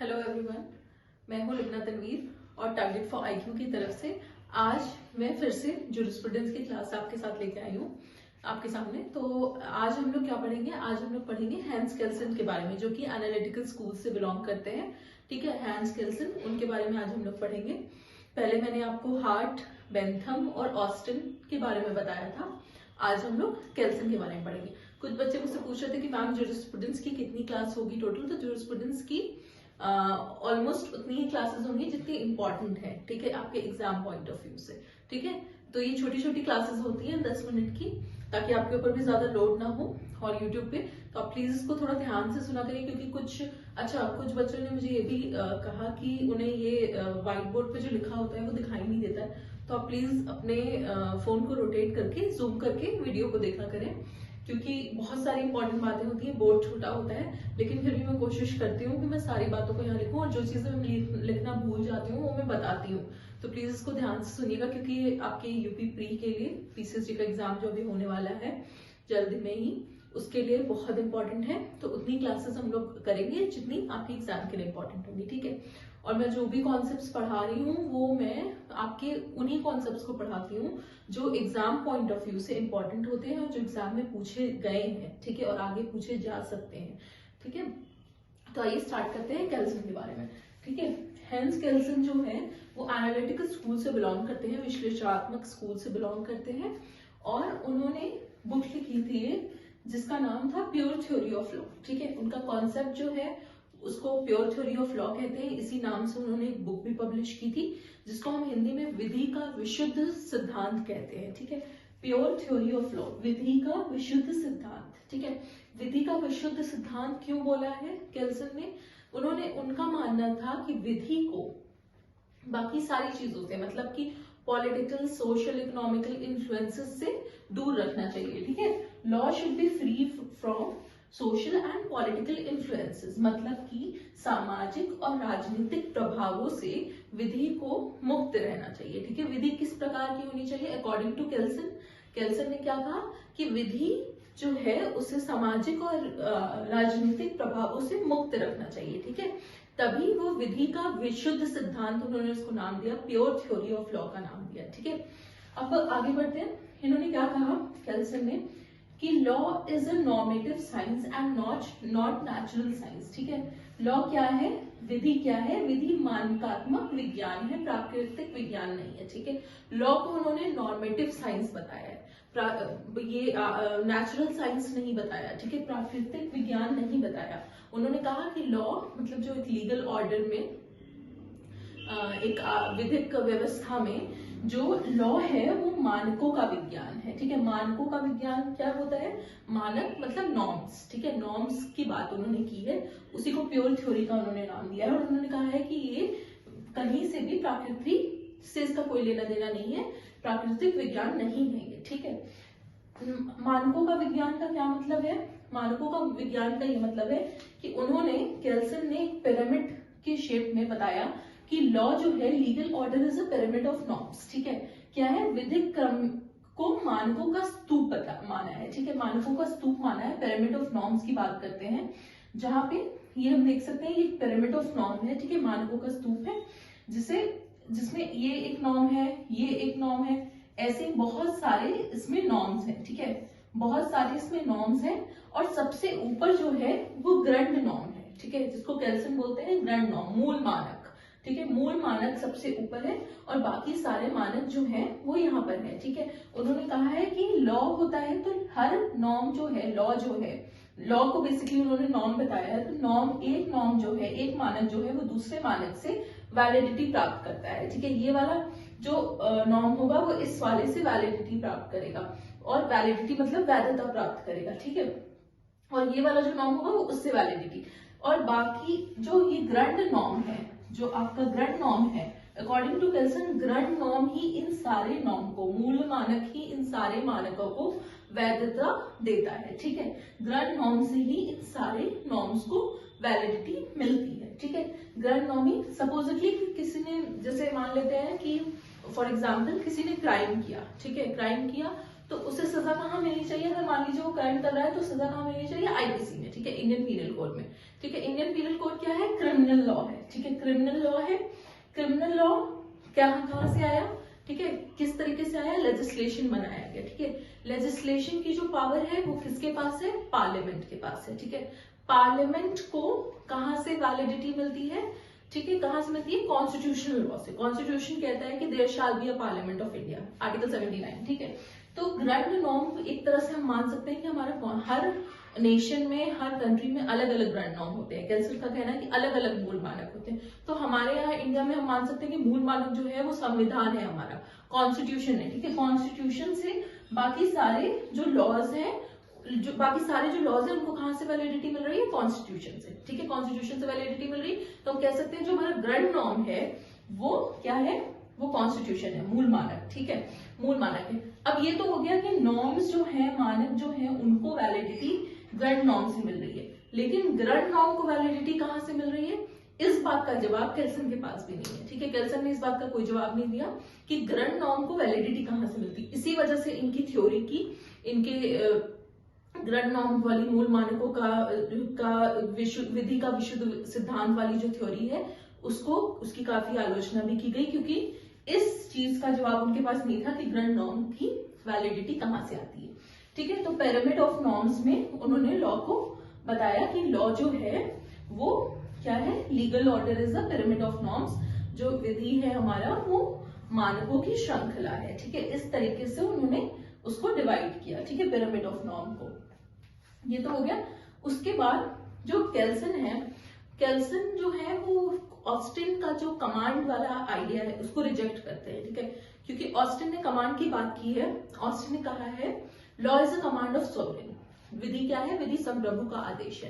Hello everyone, मैं हूं लिबना तनवीर और टारगेट फॉर आईक्यू की तरफ से आज मैं फिर से जूरिस्प्रूडेंस की क्लास आपके साथ लेके आई हूं आपके सामने। तो आज हम लोग क्या पढ़ेंगे? आज हम लोग पढ़ेंगे हैंस केल्सन के बारे में, जो कि एनालिटिकल स्कूल से बिलोंग करते हैं। ठीक है, हैंस केल्सन, उनके बारे में आज हम लोग पढ़ेंगे। पहले मैंने आपको हार्ट, बेंथम और ऑस्टिन के बारे में बताया था। आज हम लोग केल्सन के बारे में पढ़ेंगे। कुछ बच्चे मुझसे पूछ रहे थे कि मैम जूरिस्प्रूडेंस की कितनी क्लास होगी टोटल? तो जूरिस्प्रूडेंस की ऑलमोस्ट उतनी ही क्लासेस होंगी जितनी इंपॉर्टेंट है, ठीक है, आपके एग्जाम पॉइंट ऑफ व्यू से। ठीक है, तो ये छोटी छोटी क्लासेस होती हैं 10 मिनट की, ताकि आपके ऊपर भी ज्यादा लोड ना हो। और यूट्यूब पे तो आप प्लीज इसको थोड़ा ध्यान से सुना करिए, क्योंकि कुछ बच्चों ने मुझे ये भी कहा कि उन्हें ये व्हाइट बोर्ड पे जो लिखा होता है वो दिखाई नहीं देता है। तो आप प्लीज अपने फोन को रोटेट करके जूम करके वीडियो को देखा करें, क्योंकि बहुत सारी इंपॉर्टेंट बातें होती है। बोर्ड छोटा होता है, लेकिन फिर भी मैं कोशिश करती हूँ कि मैं सारी बातों को यहाँ लिखूं, और जो चीजें मैं लिखना भूल जाती हूँ वो मैं बताती हूँ। तो प्लीज इसको ध्यान से सुनिएगा, क्योंकि आपके यूपी प्री के लिए पीसीएसडी का एग्जाम जो भी होने वाला है जल्द में ही, उसके लिए बहुत इंपॉर्टेंट है। तो उतनी क्लासेस हम लोग करेंगे जितनी आपके एग्जाम के लिए इंपॉर्टेंट होंगी। ठीक है, और मैं जो भी कॉन्सेप्ट्स पढ़ा रही हूँ वो मैं आपके उन्हीं कॉन्सेप्ट्स को पढ़ाती हूँ जो एग्जाम पॉइंट ऑफ व्यू से इंपॉर्टेंट होते हैं और जो एग्जाम में पूछे गए हैं। ठीक है, और आगे पूछे जा सकते हैं। ठीक है, तो आइए स्टार्ट करते हैं केल्सन के बारे में। ठीक है, हैंस केल्सन जो है वो एनालिटिकल स्कूल से बिलोंग करते हैं, विश्लेषणात्मक स्कूल से बिलोंग करते हैं, और उन्होंने बुक लिखी थी जिसका नाम था प्योर थ्योरी ऑफ लॉ। ठीक है, उनका कॉन्सेप्ट जो है उसको प्योर थ्योरी ऑफ लॉ कहते हैं। इसी नाम से उन्होंने एक बुक भी पब्लिश की थी, जिसको हम हिंदी में विधि का विशुद्ध सिद्धांत कहते हैं। ठीक है, प्योर थ्योरी ऑफ लॉ, विधि का विशुद्ध सिद्धांत। ठीक है, विधि का विशुद्ध सिद्धांत क्यों बोला है केल्सन ने? उनका मानना था कि विधि को बाकी सारी चीजों से, मतलब कि पॉलिटिकल, सोशल, इकोनॉमिकल इन्फ्लुएंसेस से दूर रखना चाहिए। ठीक है, law should be free from social and political influences, मतलब कि सामाजिक और राजनीतिक प्रभावों से विधि को मुक्त रहना चाहिए। ठीक है, विधि किस प्रकार की होनी चाहिए? अकॉर्डिंग टू केल्सन ने क्या कहा कि विधि जो है उसे सामाजिक और राजनीतिक प्रभावों से मुक्त रखना चाहिए। ठीक है, तभी वो विधि का विशुद्ध सिद्धांत, उन्होंने उसको नाम दिया, प्योर थ्योरी ऑफ लॉ का नाम दिया। ठीक है, अब आगे बढ़ते हैं। इन्होंने क्या कहा केल्सन ने कि law is a normative science and not natural science. ठीक है, लॉ क्या है? विधि क्या है? विधि मानकात्मक विज्ञान है, प्राकृतिक विज्ञान नहीं है। ठीक है, लॉ को उन्होंने नॉर्मेटिव साइंस बताया है, ये नेचुरल साइंस नहीं बताया। ठीक है, प्राकृतिक विज्ञान नहीं बताया। उन्होंने कहा कि लॉ मतलब जो एक लीगल ऑर्डर में, एक विधिक व्यवस्था में जो लॉ है वो मानकों का विज्ञान है। ठीक है, मानकों का विज्ञान क्या होता है? मानक मतलब नॉर्म्स। ठीक है, नॉर्म्स की बात उन्होंने की है, उसी को प्योर थ्योरी का उन्होंने नाम दिया है। और उन्होंने कहा है कि ये कहीं से भी प्रकृति से इसका कोई लेना देना नहीं है, प्राकृतिक विज्ञान नहीं है ये। ठीक है, मानकों का विज्ञान का क्या मतलब है? मानकों का विज्ञान का ये मतलब है कि केल्सन ने एक पिरामिड के शेप में बताया कि लॉ जो है, legal order is a pyramid of norms. ठीक है, क्या है? विधिक क्रम को मानकों का स्तूप माना है। ठीक है, मानकों का स्तूप माना है, पिरामिड ऑफ नॉर्म्स की बात करते हैं, जहां पे ये हम देख सकते हैं, ये पिरामिड ऑफ नॉर्म है। ठीक है, मानकों का स्तूप है, जिसमें ये एक नॉर्म है, ये एक नॉर्म है, ऐसे बहुत सारे इसमें नॉर्म्स हैं। ठीक है, बहुत सारे इसमें नॉर्म्स हैं, और सबसे ऊपर जो है वो ग्रंड नॉर्म है। ठीक है, जिसको केल्सन बोलते हैं ग्रंड नॉर्म, मूल मानक। ठीक है, मूल मानक सबसे ऊपर है, और बाकी सारे मानक जो है वो यहाँ पर है। ठीक है, उन्होंने कहा है कि लॉ होता है तो हर नॉर्म जो है, लॉ को बेसिकली उन्होंने नॉर्म बताया है। तो एक नॉर्म जो है, एक मानक जो है वो दूसरे मानक से वैलिडिटी प्राप्त करता है। ठीक है, ये वाला जो नॉर्म होगा वो इस वाले से वैलिडिटी प्राप्त करेगा, और वैलिडिटी मतलब वैधता प्राप्त करेगा। ठीक है, और ये वाला जो नॉर्म होगा वो उससे वैलिडिटी, और बाकी जो ये ग्रंड नॉर्म है, जो आपका ग्रंड नॉर्म है, अकॉर्डिंग टू केल्सन ग्रंड नॉर्म ही इन सारे नॉर्म को, मूल मानक ही इन सारे मानकों को वैधता देता है। ठीक है, ग्रंड नॉर्म से ही इन सारे नॉर्म्स को वैलिडिटी मिलती है। ठीक है, ग्रंड नॉर्म ही, सपोजिटली किसी ने, जैसे मान लेते हैं कि फॉर एग्जाम्पल किसी ने क्राइम किया। ठीक है, क्राइम किया तो उसे सजा कहाँ मिलनी चाहिए? अगर मान लीजिए वो क्राइम कर रहा है तो सजा कहाँ मिलनी चाहिए? आईपीसी में। ठीक है, इंडियन पीनल कोड में। ठीक है, इंडियन पीनल कोड क्या है? क्रिमिनल लॉ है, ठीक है, क्रिमिनल लॉ है। क्रिमिनल लॉ क्या कहाँ से आया, ठीक है, किस तरीके से आया, लेजिस्लेशन बनाया गया, ठीक है। लेजिस्लेशन की जो पावर है वो किसके पास है, पार्लियामेंट के पास है, ठीक है। पार्लियामेंट को कहाँ से वैलिडिटी मिलती है, ठीक है, कहाँ से मिलती है, कॉन्स्टिट्यूशनल लॉ से। कॉन्स्टिट्यूशन कहता है कि there shall be a parliament of India, article 79, ठीक है। तो ग्रैंड नॉर्म एक तरह से हम मान सकते हैं कि हमारा हर नेशन में, हर कंट्री में अलग अलग ग्रैंड नॉर्म होते हैं। कैंसिल का कहना है कि अलग अलग मूल मानक होते हैं। तो हमारे यहाँ इंडिया में हम मान सकते हैं कि मूल मानक जो है वो संविधान है, हमारा कॉन्स्टिट्यूशन है, ठीक है। कॉन्स्टिट्यूशन से बाकी सारे जो लॉज हैं, उनको कहां से वैलिडिटी मिल रही है, कॉन्स्टिट्यूशन से, ठीक है, कॉन्स्टिट्यूशन से वैलिडिटी मिल रही है। तो हम कह सकते हैं जो हमारा ग्रैंड नॉर्म है वो क्या है, वो कॉन्स्टिट्यूशन है, मूल मानक, ठीक है, मूल मानक है। अब ये तो हो गया कि नॉर्म्स जो है, मानक जो है, उनको वैलिडिटी ग्रैंड नॉर्म से मिल रही है। लेकिन ग्रैंड नॉर्म को वैलिडिटी कहां से मिल रही है, इस बात का जवाब केल्सन के पास भी नहीं है, ठीक है। केल्सन ने इस बात का कोई जवाब नहीं दिया कि ग्रैंड नॉर्म को वैलिडिटी कहां से मिलती। इसी वजह से इनकी थ्योरी की, इनके ग्रैंड नॉर्म वाली मूल मानकों का विधि का विशुद्ध सिद्धांत वाली जो थ्योरी है उसकी काफी आलोचना भी की गई, क्योंकि इस चीज का जवाब उनके पास नहीं था कि ग्रैंड नॉर्म की वैलिडिटी कहां से आती है, ठीक है। तो पिरामिड ऑफ नॉर्म्स में उन्होंने लॉ को बताया कि लॉ जो है वो क्या है, legal order is a pyramid of norms. जो विधि है हमारा वो मानकों की श्रृंखला है, ठीक है। इस तरीके से उन्होंने उसको डिवाइड किया, ठीक है, पिरामिड ऑफ नॉर्म को। ये तो हो गया। उसके बाद जो केल्सन है, केल्सन जो है वो ऑस्टिन का जो कमांड वाला आइडिया है उसको रिजेक्ट करते हैं, ठीक है, क्योंकि ऑस्टिन ने कमांड की बात की है। ऑस्टिन ने कहा है law is a command of sovereign, विधि क्या है, विधि संप्रभु का आदेश है।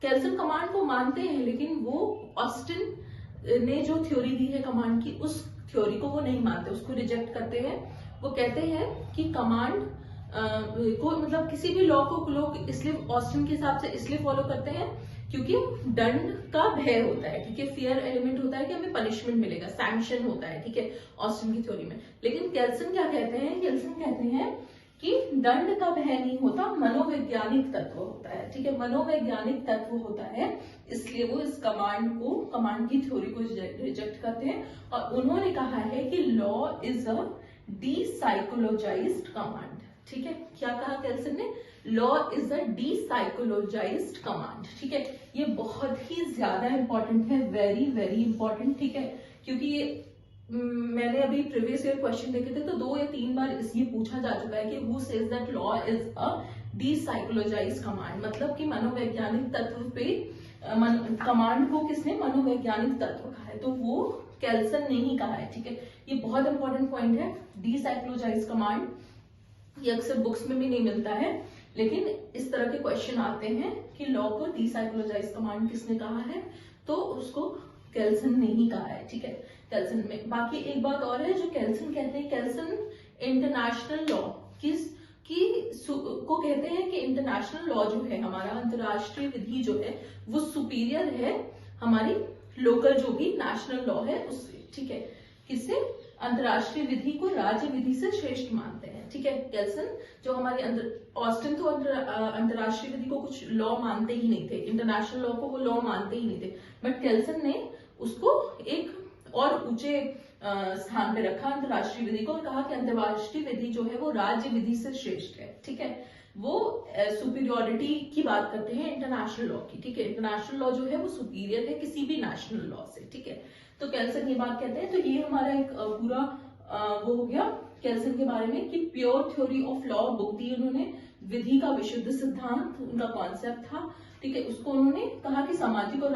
केल्सन कमांड को मानते हैं, लेकिन वो ऑस्टिन ने जो थ्योरी दी है कमांड की, उस थ्योरी को वो नहीं मानते, उसको रिजेक्ट करते हैं। वो कहते हैं कि कमांड को मतलब किसी भी लॉ को लोग इसलिए ऑस्टिन के हिसाब से इसलिए फॉलो करते हैं क्योंकि दंड का भय होता है, ठीक है, फियर एलिमेंट होता है कि हमें पनिशमेंट मिलेगा, सैंक्शन होता है, ठीक है, ऑस्टिन की थ्योरी में। लेकिन केल्सन क्या कहते हैं, केल्सन कहते हैं कि दंड का भय नहीं होता, मनोवैज्ञानिक तत्व होता है, ठीक है, मनोवैज्ञानिक तत्व होता है। इसलिए वो इस कमांड की थ्योरी को रिजेक्ट करते हैं। और उन्होंने कहा है कि law is a depsychologized command, ठीक है। क्या कहा केल्सन ने, law is a depsychologized command, ठीक है। ये बहुत ही ज्यादा इंपॉर्टेंट है, वेरी वेरी इंपॉर्टेंट, ठीक है, क्योंकि ये मैंने अभी प्रीवियस ईयर क्वेश्चन देखे थे तो 2 या 3 बार ये पूछा जा चुका है कि who says that law is a depsychologized command, मतलब कि मनोवैज्ञानिक तत्व पे कमांड को किसने मनोवैज्ञानिक तत्व कहा है, तो वो केल्सन ने ही कहा है, ठीक है। ये बहुत इंपॉर्टेंट पॉइंट है, डीसाइकोलॉजाइज्ड कमांड। ये अक्सर बुक्स में भी नहीं मिलता है, लेकिन इस तरह के क्वेश्चन आते हैं कि लॉ को डीसाइकोलॉजाइज्ड कमांड किसने कहा है, तो उसको केल्सन ने ही कहा है, ठीक है, केल्सन में। बाकी एक बात और है जो केल्सन कहते हैं, केल्सन इंटरनेशनल लॉ को कहते हैं कि इंटरनेशनल लॉ जो है हमारा, अंतरराष्ट्रीय विधि जो है वो सुपीरियर है हमारी लोकल जो भी नेशनल लॉ है उससे, ठीक है। किससे, अंतरराष्ट्रीय विधि को राज्य विधि से श्रेष्ठ मानते हैं, ठीक है। केल्सन जो हमारे ऑस्टिन तो अंतरराष्ट्रीय विधि को कुछ लॉ मानते ही नहीं थे, इंटरनेशनल लॉ को वो लॉ मानते ही नहीं थे, बट केल्सन ने उसको एक और ऊंचे स्थान पे रखा अंतरराष्ट्रीय विधि को, और कहा कि अंतरराष्ट्रीय विधि जो है वो राज्य विधि से श्रेष्ठ है, ठीक है। वो सुपीरियोरिटी की बात करते हैं इंटरनेशनल लॉ की, ठीक है। इंटरनेशनल लॉ जो है वो सुपीरियर है किसी भी नेशनल लॉ से, ठीक है। तो केल्सन ये बात कहते हैं। तो ये हमारा एक पूरा वो हो गया केल्सन के बारे में कि pure theory of law book दी उन्होंने, विधि का विशुद्ध सिद्धांत उनका कॉन्सेप्ट था, ठीक है। उसको उन्होंने कहा कि सामाजिक और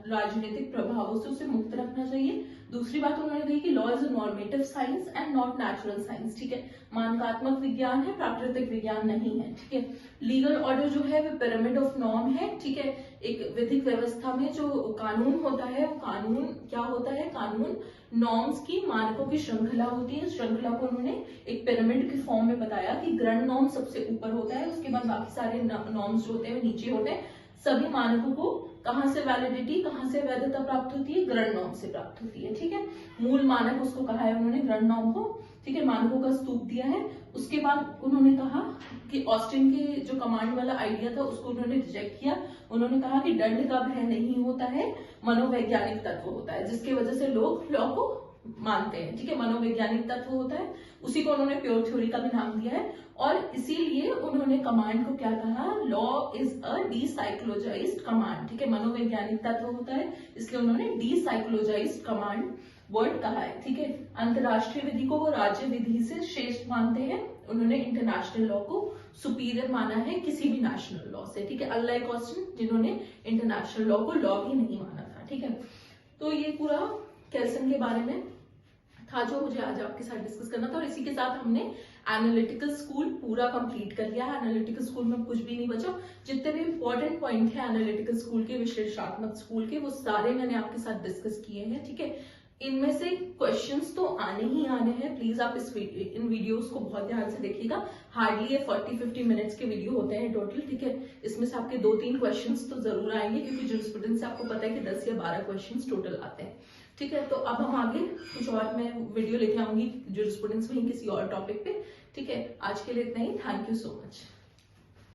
राजनीतिक प्रभावों से उसे मुक्त रखना चाहिए। दूसरी बात उन्होंने कही कि law is a normative science and not natural science, ठीक है, मानकात्मक विज्ञान है, प्राकृतिक विज्ञान नहीं है, ठीक है। लीगल ऑर्डर जो है वो पिरामिड ऑफ नॉर्म है, ठीक है। एक विधिक व्यवस्था में जो कानून होता है वो कानून क्या होता है, कानून नॉर्म्स की, मानकों की श्रृंखला होती है। श्रृंखला को उन्होंने एक पिरामिड के फॉर्म में बताया कि ग्रैंड नॉर्म सबसे ऊपर होता है, उसके बाद बाकी सारे नॉर्म्स जो होते हैं नीचे होते हैं। सभी मानकों को कहाँ से वैलिडिटी, कहाँ से वैधता प्राप्त होती है, ग्रैंड नॉर्म से प्राप्त होती है। ठीक है, मूल मानक उसको कहा है उन्होंने, ग्रैंड नॉर्म को। ठीक है, मानकों का स्तूप दिया है। उसके बाद उन्होंने कहा कि ऑस्टिन के जो कमांड वाला आइडिया था उसको उन्होंने रिजेक्ट किया। उन्होंने कहा कि दंड का भय नहीं होता है, मनोवैज्ञानिक तत्व होता है, जिसके वजह से लोग लॉ को मानते हैं। ठीक है, मनोवैज्ञानिक तत्व होता है, उसी को उन्होंने प्योर थ्योरी का भी नाम दिया है। और इसीलिए उन्होंने कमांड को क्या कहा, लॉ इज अ डीसाइक्लोजाइज्ड कमांड। ठीक है, मनोवैज्ञानिक तत्व होता है, इसलिए उन्होंने डीसाइक्लोजाइज्ड कमांड वर्ड कहा है। ठीक है, अंतरराष्ट्रीय विधि को वो राज्य विधि से श्रेष्ठ मानते हैं। उन्होंने इंटरनेशनल लॉ को सुपीरियर माना है किसी भी नेशनल लॉ से। ठीक है, अनलाइक ऑस्टिन जिन्होंने इंटरनेशनल लॉ को लॉ ही नहीं माना था। ठीक है, तो ये पूरा केल्सन के बारे में था जो मुझे आज आपके साथ डिस्कस करना था। और इसी के साथ हमने एनालिटिकल स्कूल पूरा कंप्लीट कर लिया है। एनालिटिकल स्कूल में कुछ भी नहीं बचा। जितने भी इंपॉर्टेंट पॉइंट है एनालिटिकल स्कूल के, विश्लेषणात्मक स्कूल के, वो सारे मैंने आपके साथ डिस्कस किए हैं। ठीक है, इनमें से क्वेश्चंस तो आने ही आने हैं। प्लीज आप इन वीडियोस को बहुत ध्यान से देखिएगा। हार्डली ये 40-50 मिनट्स के वीडियो होते हैं टोटल। ठीक है, इसमें से आपके 2-3 क्वेश्चंस तो जरूर आएंगे, क्योंकि जूरिस्प्रूडेंस से आपको पता है कि 10 या 12 क्वेश्चंस टोटल आते हैं। ठीक है, तो अब हम आगे कुछ और मैं वीडियो लेके आऊंगी जूरिस्प्रूडेंस में किसी और टॉपिक पे। ठीक है, आज के लिए इतना ही। Thank you so much.